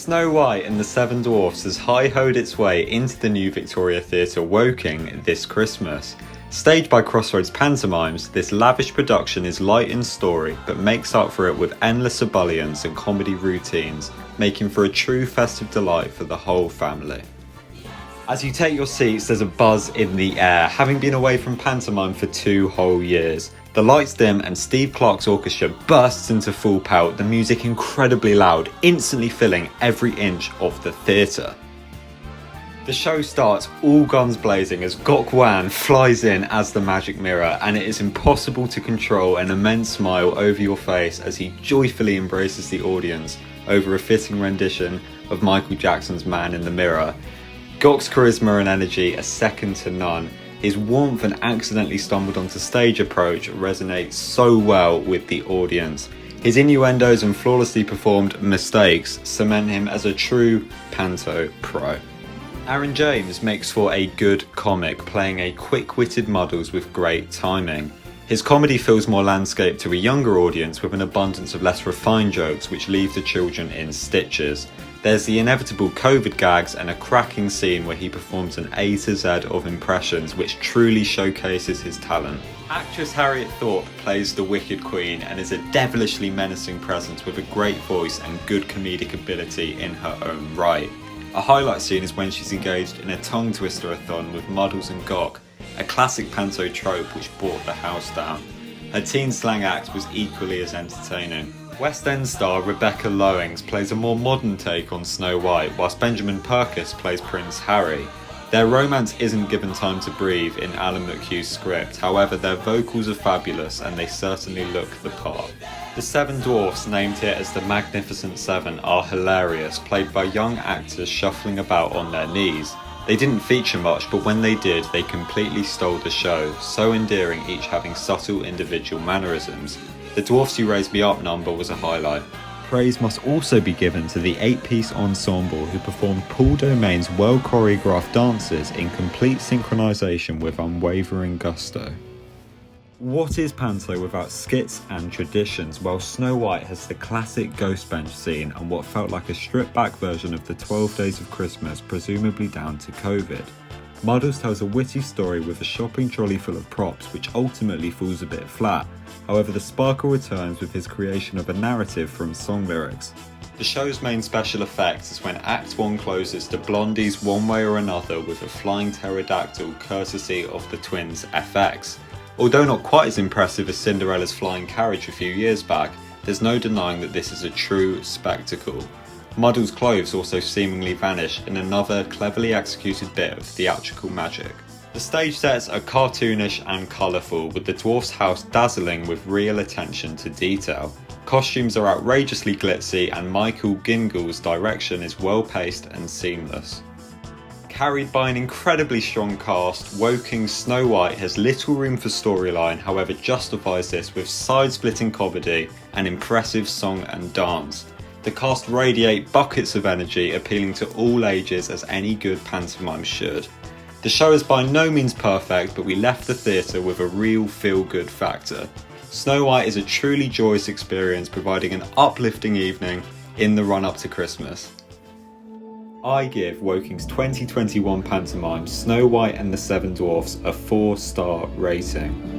Snow White and the Seven Dwarfs has hi-hoed its way into the new Victoria Theatre Woking this Christmas. Staged by Crossroads Pantomimes, this lavish production is light in story but makes up for it with endless ebullience and comedy routines, making for a true festive delight for the whole family. As you take your seats, there's a buzz in the air, having been away from pantomime for 2 whole years. The lights dim and Steve Clark's orchestra bursts into full pelt, the music incredibly loud, instantly filling every inch of the theatre. The show starts all guns blazing as Gok Wan flies in as the magic mirror, and it is impossible to control an immense smile over your face as he joyfully embraces the audience over a fitting rendition of Michael Jackson's Man in the Mirror. Gok's charisma and energy are second to none. His warmth and accidentally stumbled onto stage approach resonates so well with the audience. His innuendos and flawlessly performed mistakes cement him as a true panto pro. Aaron James makes for a good comic, playing a quick-witted Muddles with great timing. His comedy feels more landscape to a younger audience with an abundance of less refined jokes which leave the children in stitches. There's the inevitable COVID gags and a cracking scene where he performs an A to Z of impressions which truly showcases his talent. Actress Harriet Thorpe plays the Wicked Queen and is a devilishly menacing presence with a great voice and good comedic ability in her own right. A highlight scene is when she's engaged in a tongue twister-a-thon with Muddles and Gok, a classic panto trope which brought the house down. Her teen slang act was equally as entertaining. West End star Rebecca Loewings plays a more modern take on Snow White, whilst Benjamin Purkis plays Prince Harry. Their romance isn't given time to breathe in Alan McHugh's script, however their vocals are fabulous and they certainly look the part. The Seven Dwarfs, named here as the Magnificent Seven, are hilarious, played by young actors shuffling about on their knees. They didn't feature much, but when they did, they completely stole the show, so endearing, each having subtle individual mannerisms. The Dwarfs You Raise Me Up number was a highlight. Praise must also be given to the 8-piece ensemble who performed Paul Domain's well-choreographed dances in complete synchronisation with unwavering gusto. What is panto without skits and traditions? Well, Snow White has the classic ghost bench scene and what felt like a stripped-back version of the 12 Days of Christmas, presumably down to COVID. Muddles tells a witty story with a shopping trolley full of props, which ultimately falls a bit flat. However, the sparkle returns with his creation of a narrative from song lyrics. The show's main special effects is when Act 1 closes to Blondie's One Way or Another with a flying pterodactyl courtesy of the twins FX. Although not quite as impressive as Cinderella's flying carriage a few years back, there's no denying that this is a true spectacle. Muddles' clothes also seemingly vanish in another cleverly executed bit of theatrical magic. The stage sets are cartoonish and colourful, with the dwarf's house dazzling with real attention to detail. Costumes are outrageously glitzy and Michael Gingall's direction is well paced and seamless. Carried by an incredibly strong cast, Woking's Snow White has little room for storyline, however justifies this with side-splitting comedy and impressive song and dance. The cast radiate buckets of energy, appealing to all ages as any good pantomime should. The show is by no means perfect, but we left the theatre with a real feel-good factor. Snow White is a truly joyous experience, providing an uplifting evening in the run-up to Christmas. I give Woking's 2021 pantomime Snow White and the Seven Dwarfs a 4-star rating.